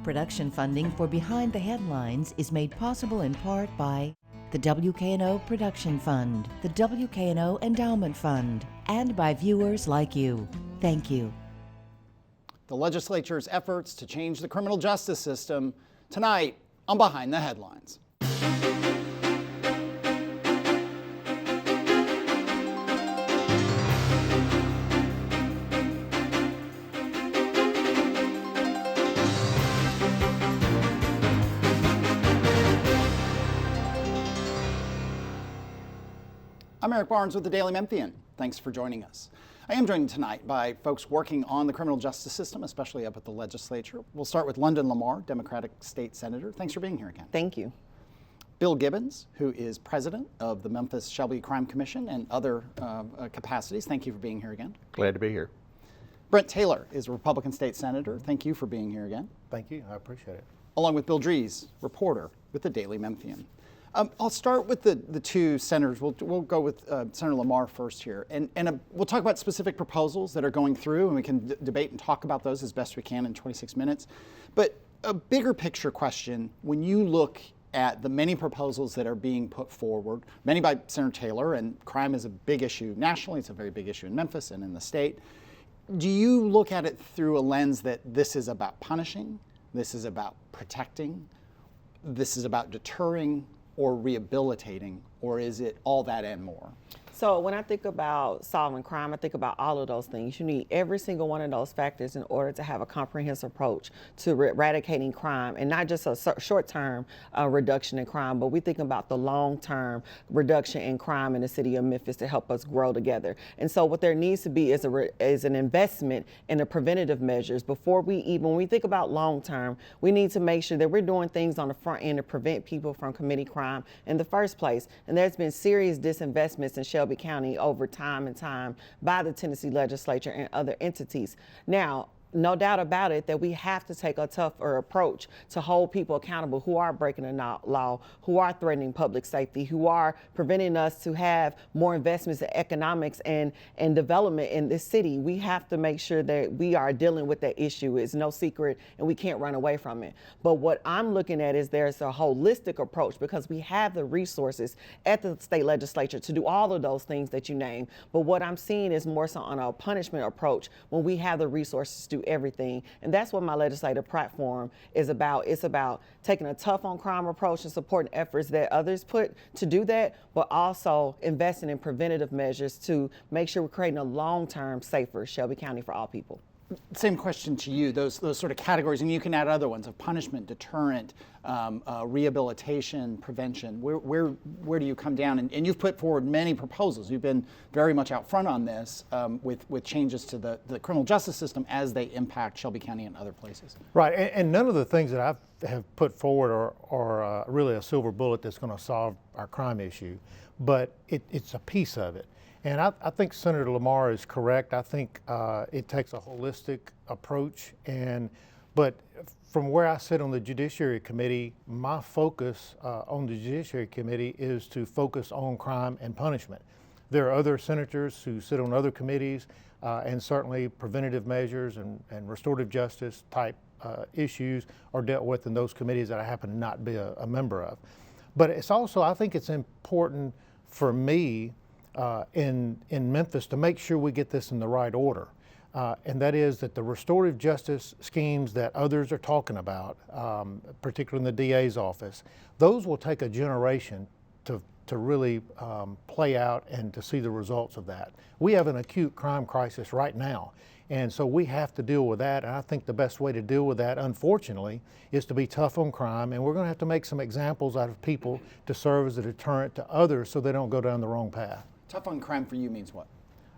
Production funding for Behind the Headlines is made possible in part by the WKNO Production Fund, the WKNO Endowment Fund, and by viewers like you. Thank you. The legislature's efforts to change the criminal justice system tonight on Behind the Headlines. I'm Eric Barnes with the Daily Memphian. Thanks for joining us. I am joined tonight by folks working on the criminal justice system, especially up at the legislature. We'll start with London Lamar, Democratic State Senator. Thanks for being here again. Thank you. Bill Gibbons, who is president of the Memphis Shelby Crime Commission and other capacities. Thank you for being here again. Glad to be here. Brent Taylor is a Republican State Senator. Thank you for being here again. Thank you. I appreciate it. Along with Bill Dries, reporter with the Daily Memphian. I'll start with the two senators. We'll go with Senator Lamar first here, and we'll talk about specific proposals that are going through, and we can debate and talk about those as best we can in 26 minutes. But a bigger picture question: when you look at the many proposals that are being put forward, many by Senator Taylor, and crime is a big issue nationally. It's a very big issue in Memphis and in the state. Do you look at it through a lens that this is about punishing, this is about protecting, this is about deterring, or rehabilitating, or is it all that and more? So when I think about solving crime, I think about all of those things. You need every single one of those factors in order to have a comprehensive approach to eradicating crime, and not just a short-term reduction in crime, but we think about the long-term reduction in crime in the city of Memphis to help us grow together. And so what there needs to be is an investment in the preventative measures. When we think about long-term, we need to make sure that we're doing things on the front end to prevent people from committing crime in the first place. And there's been serious disinvestments in Shelby County over time and time by the Tennessee legislature and other entities. Now, no doubt about it that we have to take a tougher approach to hold people accountable who are breaking the law, who are threatening public safety, who are preventing us to have more investments in economics and development in this city. We have to make sure that we are dealing with that issue. It's no secret and we can't run away from it. But what I'm looking at is there's a holistic approach, because we have the resources at the state legislature to do all of those things that you named. But what I'm seeing is more so on a punishment approach when we have the resources to do everything. And that's what my legislative platform is about. It's about taking a tough on crime approach and supporting efforts that others put to do that, but also investing in preventative measures to make sure we're creating a long-term safer Shelby County for all people. Same question to you, those sort of categories, and you can add other ones of punishment, deterrent, rehabilitation, prevention. Where do you come down? And you've put forward many proposals. You've been very much out front on this with changes to the criminal justice system as they impact Shelby County and other places. Right, and none of the things that I have put forward are really a silver bullet that's going to solve our crime issue, but it's a piece of it. And I think Senator Lamar is correct. I think it takes a holistic approach. But from where I sit on the Judiciary Committee, my focus on the Judiciary Committee is to focus on crime and punishment. There are other senators who sit on other committees, and certainly preventative measures and restorative justice type issues are dealt with in those committees that I happen to not be a member of. But it's also, I think it's important for me in Memphis to make sure we get this in the right order. And that is that the restorative justice schemes that others are talking about, particularly in the DA's office, those will take a generation to really play out and to see the results of that. We have an acute crime crisis right now, and so we have to deal with that. And I think the best way to deal with that, unfortunately, is to be tough on crime, and we're going to have to make some examples out of people to serve as a deterrent to others so they don't go down the wrong path. Tough on crime for you means what?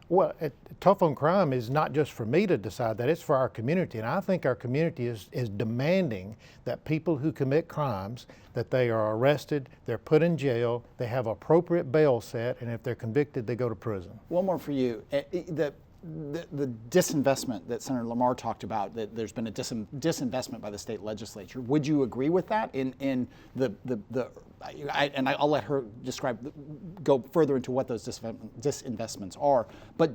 Well, tough on crime is not just for me to decide that, it's for our community. And I think our community is demanding that people who commit crimes, that they are arrested, they're put in jail, they have appropriate bail set, and if they're convicted, they go to prison. One more for you. The disinvestment that Senator Lamar talked about, that there's been a disinvestment by the state legislature. Would you agree with that in the I'll let her go further into what those disinvestments are. But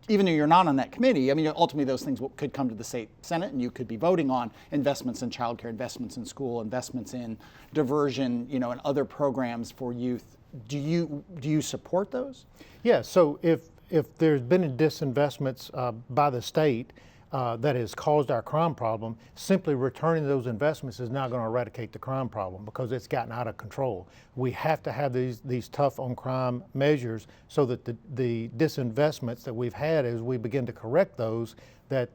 even though you're not on that committee, I mean, ultimately those things could come to the state Senate, and you could be voting on investments in childcare, investments in school, investments in diversion, and other programs for youth. Do you support those? Yeah. So if there's been disinvestments by the state that has caused our crime problem, simply returning those investments is not going to eradicate the crime problem because it's gotten out of control. We have to have these tough on crime measures so that the disinvestments that we've had, as we begin to correct those, that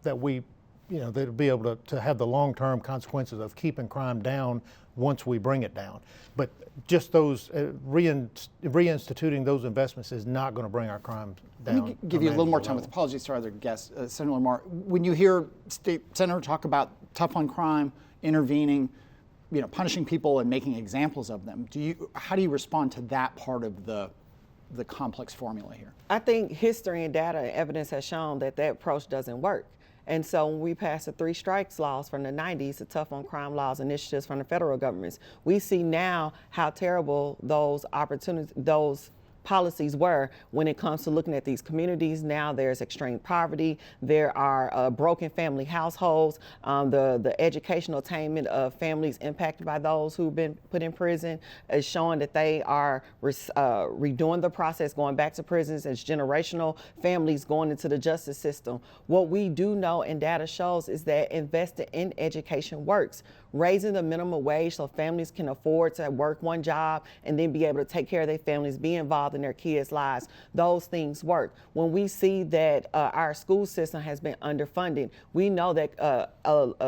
we, they'll be able to have the long-term consequences of keeping crime down once we bring it down. But just those reinstituting those investments is not going to bring our crime down. Let me give you a little more time with apologies to our other guests. Senator Lamar, when you hear state senator talk about tough on crime, intervening, punishing people and making examples of them, how do you respond to that part of the complex formula here? I think history and data and evidence has shown that approach doesn't work. And so when we passed the 3 strikes laws from the 90s, the tough on crime laws initiatives from the federal governments, we see now how terrible those policies were when it comes to looking at these communities. Now there's extreme poverty, there are broken family households, the educational attainment of families impacted by those who've been put in prison is showing that they are redoing the process, going back to prisons as generational families going into the justice system. What we do know and data shows is that investing in education works. Raising the minimum wage so families can afford to work one job and then be able to take care of their families, be involved in their kids' lives. Those things work. When we see that our school system has been underfunded, we know that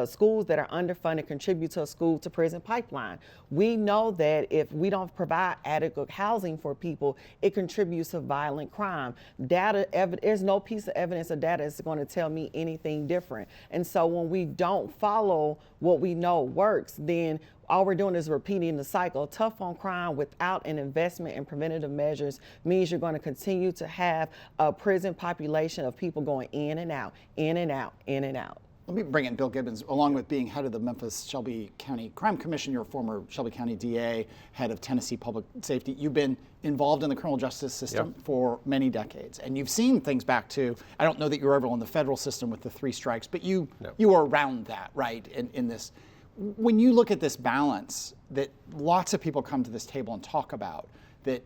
schools that are underfunded contribute to a school to prison pipeline. We know that if we don't provide adequate housing for people, it contributes to violent crime. There's no piece of evidence or data that's going to tell me anything different. And so when we don't follow what we know works, then all we're doing is repeating the cycle. Tough on crime without an investment in preventative measures means you're going to continue to have a prison population of people going in and out, in and out, in and out. Let me bring in Bill Gibbons. Along with being head of the Memphis Shelby County Crime Commission, you're a former Shelby County DA, head of Tennessee Public Safety. You've been involved in the criminal justice system for many decades, and you've seen things back to, I don't know that you were ever in the federal system with the 3 strikes, but you were around that, right, in this. When you look at this balance that lots of people come to this table and talk about, that,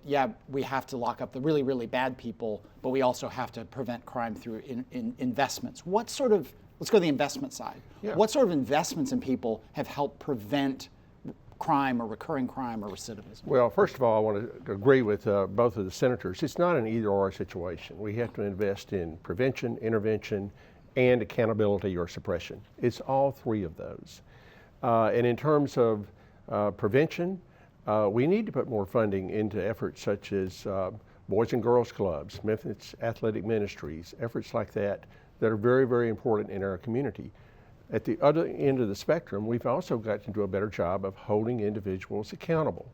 we have to lock up the really, really bad people, but we also have to prevent crime through investments. Let's go to the investment side. What sort of investments in people have helped prevent crime or recurring crime or recidivism? Well, first of all, I want to agree with both of the senators. It's not an either-or situation. We have to invest in prevention, intervention, and accountability or suppression. It's all 3 of those. And in terms of prevention, we need to put more funding into efforts such as Boys and Girls Clubs, Memphis Athletic Ministries, efforts like that are very, very important in our community. At the other end of the spectrum, we've also got to do a better job of holding individuals accountable.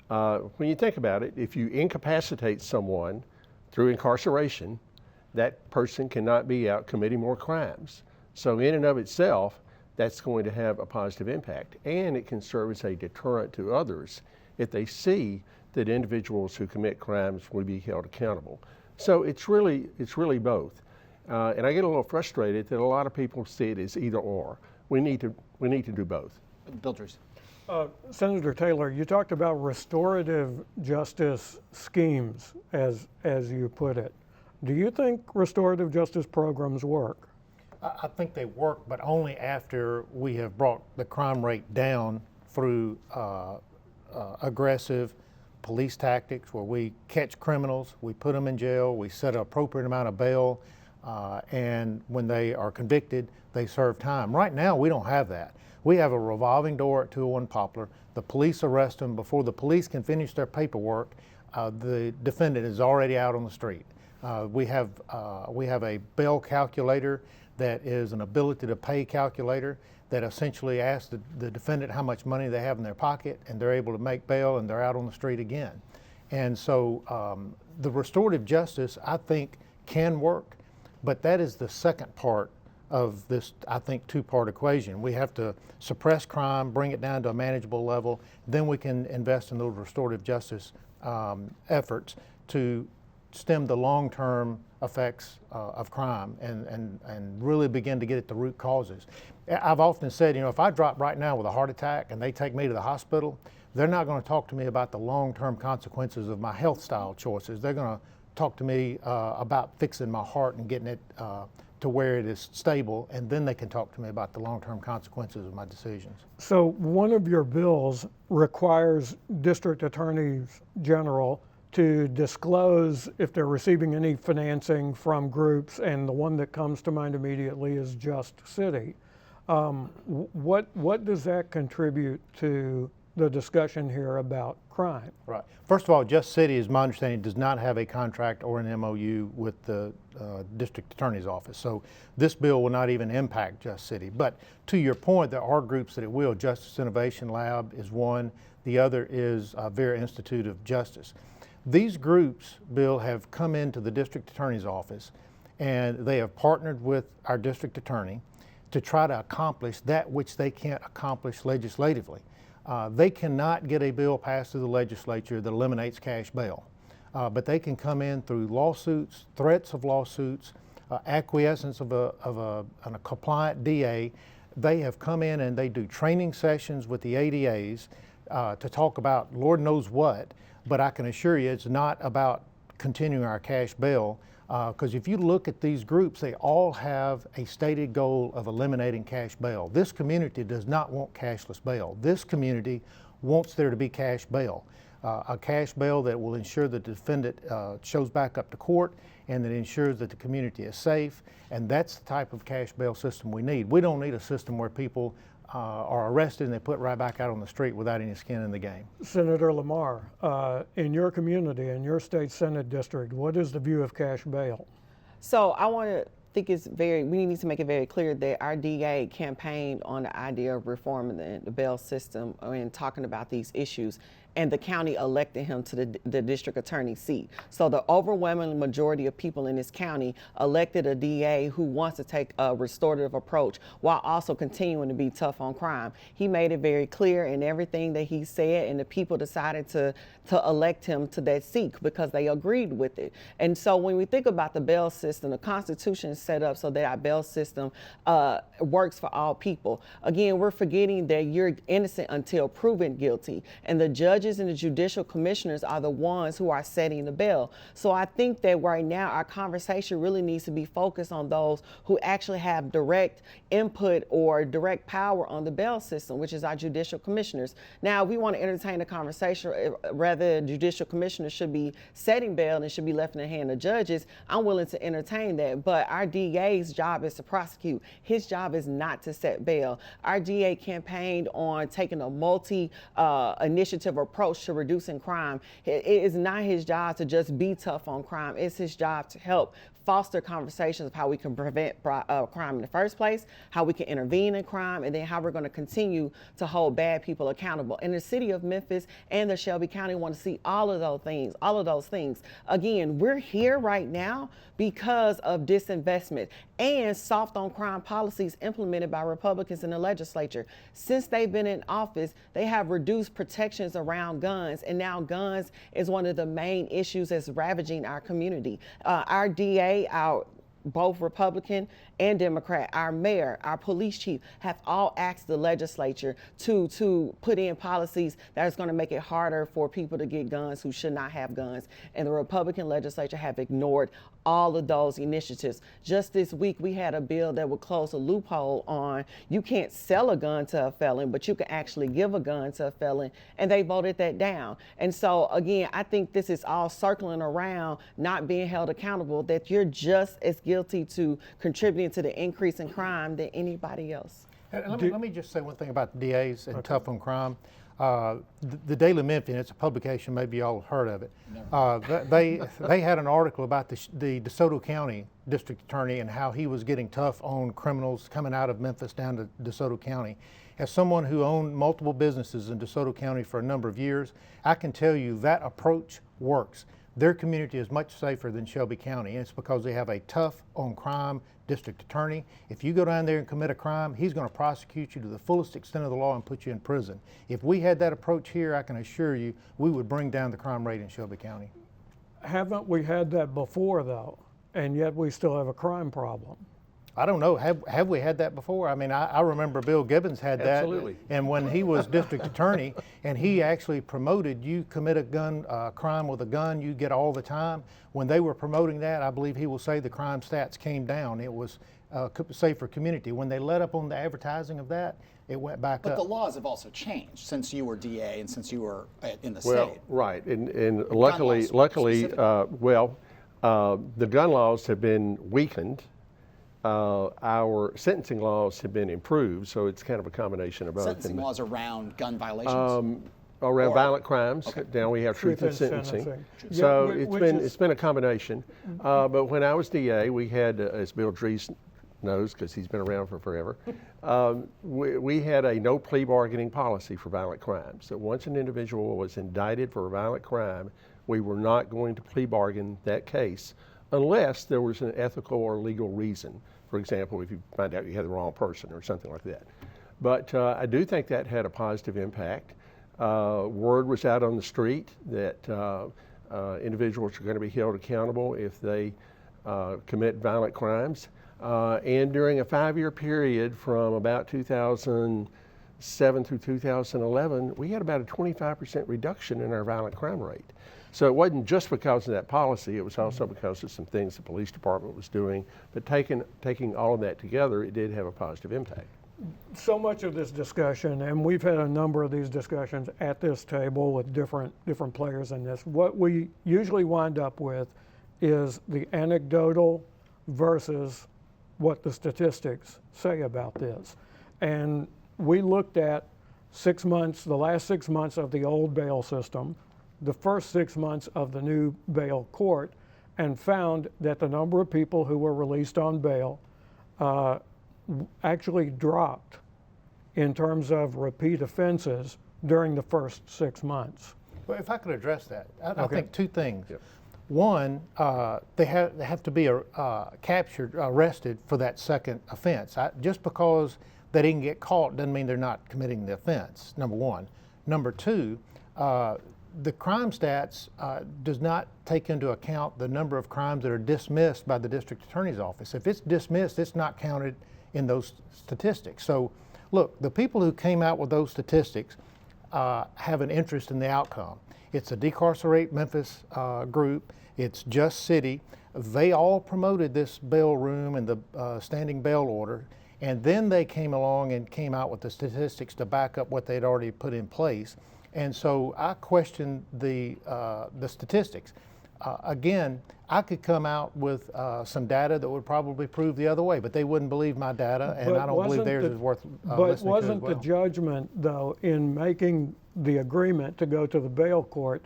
When you think about it, if you incapacitate someone through incarceration, that person cannot be out committing more crimes. So in and of itself, that's going to have a positive impact, and it can serve as a deterrent to others if they see that individuals who commit crimes will be held accountable. So it's really both. And I get a little frustrated that a lot of people see it as either or. We need to do both. Bill Drees. Senator Taylor, you talked about restorative justice schemes, as you put it. Do you think restorative justice programs work? I think they work, but only after we have brought the crime rate down through aggressive police tactics where we catch criminals, we put them in jail, we set an appropriate amount of bail, and when they are convicted, they serve time. Right now, we don't have that. We have a revolving door at 201 Poplar. The police arrest them. Before the police can finish their paperwork, the defendant is already out on the street. We have a bail calculator that is an ability to pay calculator that essentially asks the defendant how much money they have in their pocket, and they're able to make bail and they're out on the street again. And so the restorative justice, I think, can work, but that is the second part of this, I think, two-part equation. We have to suppress crime, bring it down to a manageable level, then we can invest in those restorative justice efforts to stem the long-term effects of crime and really begin to get at the root causes. I've often said, if I drop right now with a heart attack and they take me to the hospital, they're not going to talk to me about the long-term consequences of my health style choices. They're going to talk to me about fixing my heart and getting it to where it is stable, and then they can talk to me about the long-term consequences of my decisions. So one of your bills requires district attorneys general to disclose if they're receiving any financing from groups, and the one that comes to mind immediately is Just City. What does that contribute to the discussion here about crime? Right. First of all, Just City, is my understanding, does not have a contract or an MOU with the district attorney's office. So this bill will not even impact Just City. But to your point, there are groups that it will. Justice Innovation Lab is one. The other is Vera Institute of Justice. These groups, Bill, have come into the district attorney's office and they have partnered with our district attorney to try to accomplish that which they can't accomplish legislatively. They cannot get a bill passed through the legislature that eliminates cash bail, but they can come in through lawsuits, threats of lawsuits, acquiescence of a compliant DA. They have come in and they do training sessions with the ADAs to talk about Lord knows what, but I can assure you it's not about continuing our cash bail, because if you look at these groups, they all have a stated goal of eliminating cash bail. This community does not want cashless bail. This community wants there to be cash bail, a cash bail that will ensure that the defendant shows back up to court and that ensures that the community is safe, and that's the type of cash bail system we need. We don't need a system where people are arrested and they put right back out on the street without any skin in the game. Senator Lamar, in your community, in your state Senate district, what is the view of cash bail? So I want to think we need to make it very clear that our DA campaigned on the idea of reforming the bail system and talking about these issues, and the county elected him to the district attorney's seat. So the overwhelming majority of people in this county elected a DA who wants to take a restorative approach while also continuing to be tough on crime. He made it very clear in everything that he said, and the people decided to elect him to that seat because they agreed with it. And so when we think about the bail system, the Constitution is set up so that our bail system works for all people. Again, we're forgetting that you're innocent until proven guilty, and the judges and the judicial commissioners are the ones who are setting the bail. So I think that right now our conversation really needs to be focused on those who actually have direct input or direct power on the bail system, which is our judicial commissioners. Now, if we want to entertain a conversation whether judicial commissioners should be setting bail and it should be left in the hand of judges, I'm willing to entertain that. But our DA's job is to prosecute. His job is not to set bail. Our DA campaigned on taking a multi-initiative approach to reducing crime. It is not his job to just be tough on crime. It's his job to help foster conversations of how we can prevent crime in the first place, how we can intervene in crime, and then how we're going to continue to hold bad people accountable. And the city of Memphis and the Shelby County want to see all of those things. Again, we're here right now because of disinvestment and soft on crime policies implemented by Republicans in the legislature. Since they've been in office, they have reduced protections around guns, and now guns is one of the main issues that's ravaging our community. Our DA, both Republican and Democrat, our mayor, our police chief have all asked the legislature to put in policies that is going to make it harder for people to get guns who should not have guns. And the Republican legislature have ignored all of those initiatives. Just this week, we had a bill that would close a loophole on you can't sell a gun to a felon, but you can actually give a gun to a felon, and they voted that down. And so, again, I think this is all circling around not being held accountable, that you're just as guilty to contributing to the increase in crime than anybody else. And let me just say one thing about the DAs and tough on crime. The Daily Memphian, it's a publication, maybe y'all have heard of it. They had an article about the DeSoto County district attorney and how he was getting tough on criminals coming out of Memphis down to DeSoto County. As someone who owned multiple businesses in DeSoto County for a number of years, I can tell you that approach works. their community is much safer than Shelby County, and it's because they have a tough on crime district attorney. If you go down there and commit a crime, he's going to prosecute you to the fullest extent of the law and put you in prison. If we had that approach here, I can assure you we would bring down the crime rate in Shelby County. Haven't we had that before, though? And yet we still have a crime problem. I don't know. Have we had that before? I mean, I remember Bill Gibbons had that. Absolutely. And when he was district attorney, and he actually promoted, you commit a crime with a gun, you get all the time. When they were promoting that, I believe he will say the crime stats came down. It was a safer community. When they let up on the advertising of that, it went back But up. the laws have also changed since you were DA and since you were in the Well, state. right, and laws luckily, specifically. the gun laws have been weakened. Our sentencing laws have been improved, so it's kind of a combination of both. Sentencing laws around gun violations. Around Or- violent crimes, now we have truth in sentencing. Yeah, So which it's been a combination. But when I was DA, we had, as Bill Dries knows, because he's been around for forever, we had a no plea bargaining policy for violent crimes. That once an individual was indicted for a violent crime, we were not going to plea bargain that case unless there was an ethical or legal reason. For example, if you find out you had the wrong person or something like that. But I do think that had a positive impact. Word was out on the street that individuals are going to be held accountable if they commit violent crimes. And during a 5-year period from about 2007 through 2011, we had about a 25% reduction in our violent crime rate. So it wasn't just because of that policy, it was also because of some things the police department was doing. But taking all of that together, it did have a positive impact. So much of this discussion, and we've had a number of these discussions at this table with different players in this, what we usually wind up with is the anecdotal versus what the statistics say about this. And we looked at 6 months, the last 6 months of the old bail system, the first 6 months of the new bail court, and found that the number of people who were released on bail actually dropped in terms of repeat offenses during the first 6 months. Well, if I could address that, I Okay. think two things. Yep. One, they have to be captured, arrested for that second offense. Just because they didn't get caught doesn't mean they're not committing the offense, number one. Number two, the crime stats does not take into account the number of crimes that are dismissed by the district attorney's office. If it's dismissed, it's not counted in those statistics. So look, the people who came out with those statistics have an interest in the outcome. It's a Decarcerate Memphis group, it's Just City. They all promoted this bail room and the standing bail order, and then they came along and came out with the statistics to back up what they'd already put in place. And so I question the statistics. Again, I could come out with some data that would probably prove the other way, but they wouldn't believe my data, and I don't believe theirs is worth But listening to as wasn't well. the judgment, though, in making the agreement to go to the bail court,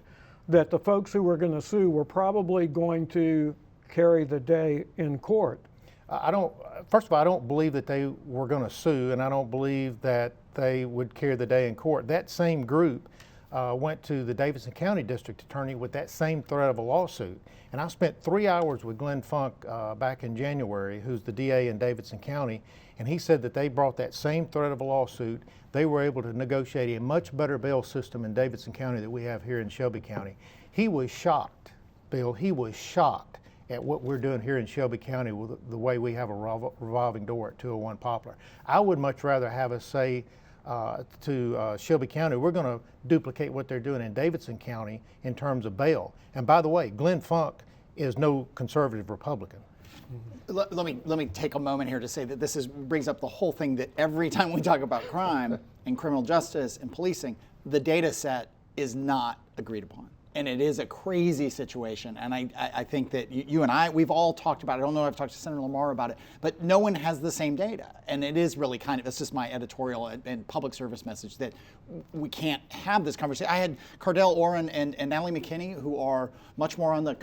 that the folks who were going to sue were probably going to carry the day in court? First of all, I don't believe that they were going to sue, and I don't believe that they would carry the day in court. That same group went to the Davidson County District Attorney with that same threat of a lawsuit. And I spent 3 hours with Glenn Funk back in January, who's the DA in Davidson County, and he said that they brought that same threat of a lawsuit. They were able to negotiate a much better bail system in Davidson County that we have here in Shelby County. He was shocked, Bill, he was shocked at what we're doing here in Shelby County with the way we have a revolving door at 201 Poplar. I would much rather have us say to Shelby County, we're going to duplicate what they're doing in Davidson County in terms of bail. And by the way, Glenn Funk is no conservative Republican. Let me take a moment here to say that this brings up the whole thing that every time we talk about crime and criminal justice and policing, the data set is not agreed upon. And it is a crazy situation. And I think that you and I, we've all talked about it. I don't know if I've talked to Senator Lamar about it, but no one has the same data. And it is really it's just my editorial and public service message that we can't have this conversation. I had Cardell Oren and Natalie McKinney, who are much more on the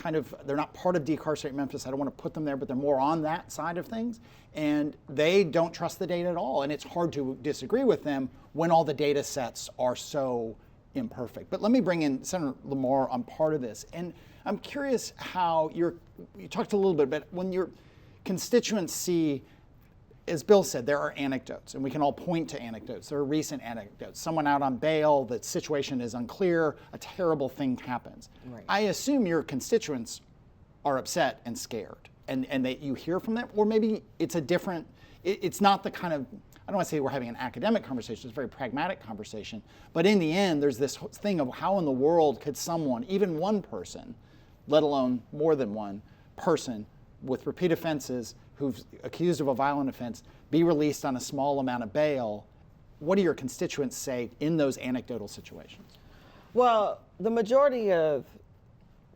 they're not part of Decarcerate Memphis. I don't want to put them there, but they're more on that side of things. And they don't trust the data at all. And it's hard to disagree with them when all the data sets are so imperfect. But let me bring in Senator Lamar on part of this. And I'm curious how you talked a little bit, but when your constituents see, as Bill said, there are anecdotes, and we can all point to anecdotes. There are recent anecdotes. Someone out on bail, the situation is unclear, a terrible thing happens. Right. I assume your constituents are upset and scared, and that you hear from them, or maybe it's a different, it's not the kind of, I don't want to say we're having an academic conversation, it's a very pragmatic conversation, but in the end, there's this thing of how in the world could someone, even one person, let alone more than one person, with repeat offenses, who's accused of a violent offense, be released on a small amount of bail. What do your constituents say in those anecdotal situations? Well, the majority of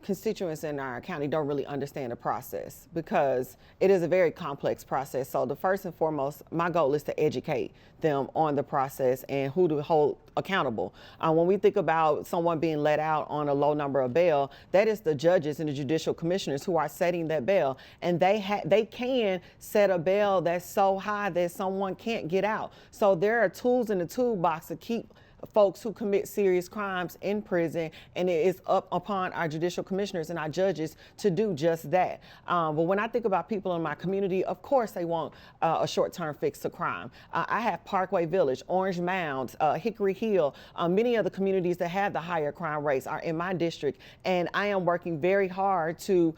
constituents in our county don't really understand the process because it is a very complex process. So the first and foremost, my goal is to educate them on the process and who to hold accountable. When we think about someone being let out on a low number of bail, that is the judges and the judicial commissioners who are setting that bail, and they can set a bail that's so high that someone can't get out. So there are tools in the toolbox to keep folks who commit serious crimes in prison, and it is up upon our judicial commissioners and our judges to do just that. But when I think about people in my community, of course they want a short-term fix to crime. I have Parkway Village, Orange Mound, Hickory Hill, many of the communities that have the higher crime rates are in my district, and I am working very hard to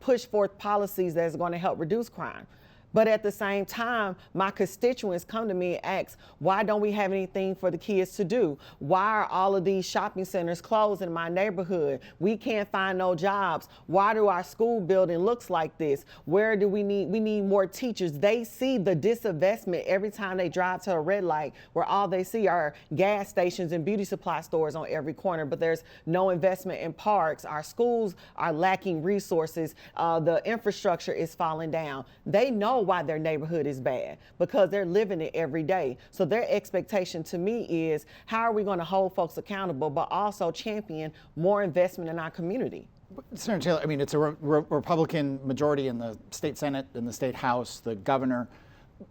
push forth policies that's going to help reduce crime. But at the same time, my constituents come to me and ask, why don't we have anything for the kids to do? Why are all of these shopping centers closed in my neighborhood? We can't find no jobs. Why do our school building looks like this? Where do we need more teachers? They see the disinvestment every time they drive to a red light, where all they see are gas stations and beauty supply stores on every corner, but there's no investment in parks. Our schools are lacking resources. The infrastructure is falling down. They know why their neighborhood is bad, because they're living it every day. So their expectation to me is, how are we going to hold folks accountable, but also champion more investment in our community? Senator Taylor, I mean, it's a Republican majority in the state Senate, in the state House, the governor.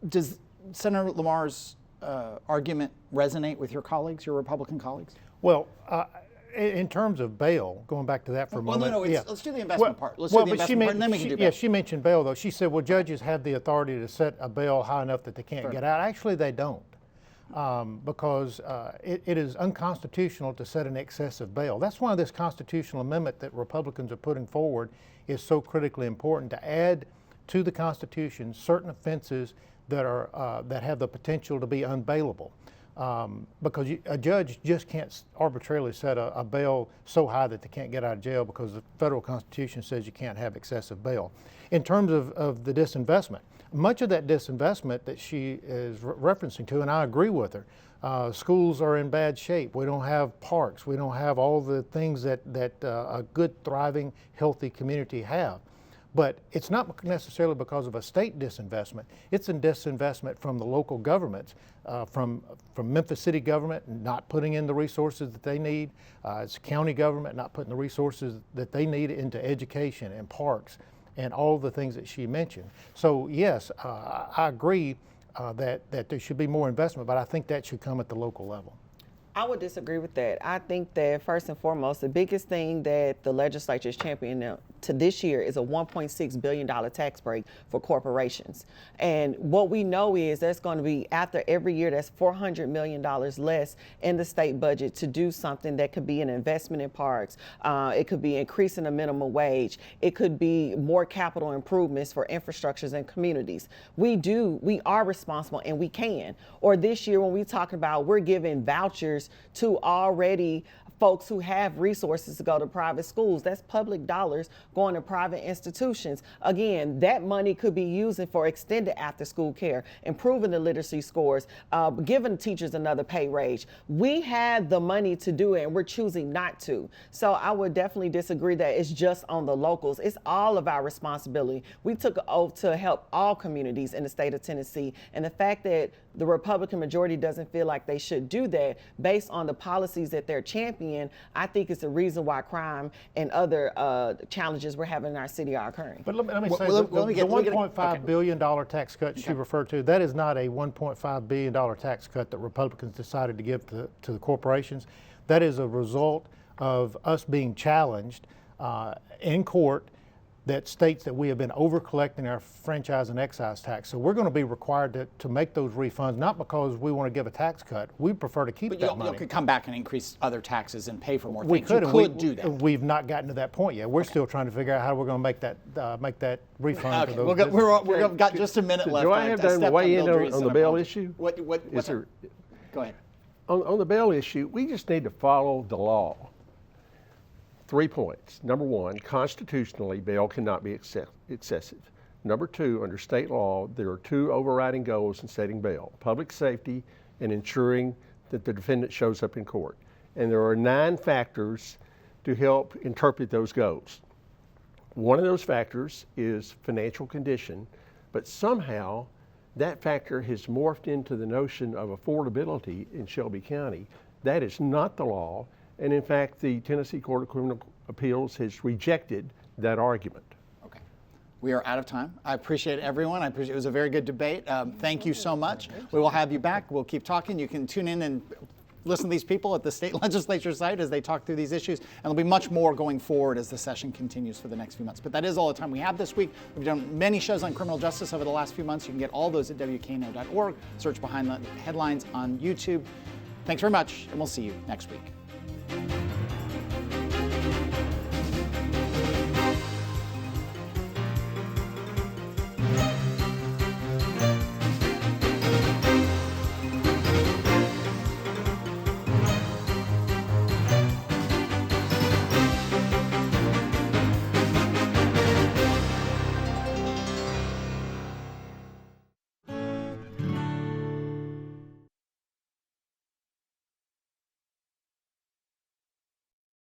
Does Senator Lamar's argument resonate with your colleagues, your Republican colleagues? Well, in terms of bail, going back to that for a moment. No, let's do the investment part. Let's do the investment part, and then we can do bail. Yeah, she mentioned bail, though. She said, well, judges have the authority to set a bail high enough that they can't get out. Actually, they don't, because it is unconstitutional to set an excessive bail. That's why this constitutional amendment that Republicans are putting forward is so critically important, to add to the Constitution certain offenses that have the potential to be unbailable. Because a judge just can't arbitrarily set a bail so high that they can't get out of jail, because the federal Constitution says you can't have excessive bail. In terms of the disinvestment, much of that disinvestment that she is referencing to, and I agree with her, schools are in bad shape. We don't have parks. We don't have all the things that a good, thriving, healthy community have. But it's not necessarily because of a state disinvestment. It's a disinvestment from the local governments, from Memphis City government not putting in the resources that they need. It's county government not putting the resources that they need into education and parks and all the things that she mentioned. So yes, I agree that there should be more investment, but I think that should come at the local level. I would disagree with that. I think that first and foremost, the biggest thing that the legislature is championing to this year is a $1.6 billion tax break for corporations. And what we know is there's going to be, after every year, that's $400 million less in the state budget to do something that could be an investment in parks. It could be increasing the minimum wage. It could be more capital improvements for infrastructures and communities. We are responsible, and we can. Or this year, when we talk about, we're giving vouchers to already folks who have resources to go to private schools. That's public dollars going to private institutions. Again, that money could be used for extended after school care, improving the literacy scores, giving teachers another pay raise. We have the money to do it, and we're choosing not to. So I would definitely disagree that it's just on the locals. It's all of our responsibility. We took an oath to help all communities in the state of Tennessee, and the fact that the Republican majority doesn't feel like they should do that based on the policies that they're championing, I think it's the reason why crime and other challenges we're having in our city are occurring. But let me say, the $1.5 billion tax cut she referred to, that is not a $1.5 billion tax cut that Republicans decided to give to the corporations. That is a result of us being challenged in court that states that we have been over collecting our franchise and excise tax. So we're going to be required to make those refunds, not because we want to give a tax cut. We prefer to keep But that you money. could come back and increase other taxes and pay for more We things. could, You and could do that. We've not gotten to that point yet. We're still trying to figure out how we're going to make that refund. Okay, to we've those got just a minute left. Do I have time to stepped weigh in Bill Drees on and the bail apologize. issue? What's Is there- Go ahead. On the bail issue, we just need to follow the law. 3 points. Number one, constitutionally, bail cannot be excessive. Number two, under state law, there are two overriding goals in setting bail: public safety and ensuring that the defendant shows up in court. And there are 9 factors to help interpret those goals. One of those factors is financial condition, but somehow that factor has morphed into the notion of affordability in Shelby County. That is not the law, and in fact, the Tennessee Court of Criminal Appeals has rejected that argument. Okay. We are out of time. I appreciate everyone. It was a very good debate. Thank you so much. We will have you back. We'll keep talking. You can tune in and listen to these people at the state legislature site as they talk through these issues. And there'll be much more going forward as the session continues for the next few months. But that is all the time we have this week. We've done many shows on criminal justice over the last few months. You can get all those at WKNO.org. Search Behind the Headlines on YouTube. Thanks very much, and we'll see you next week.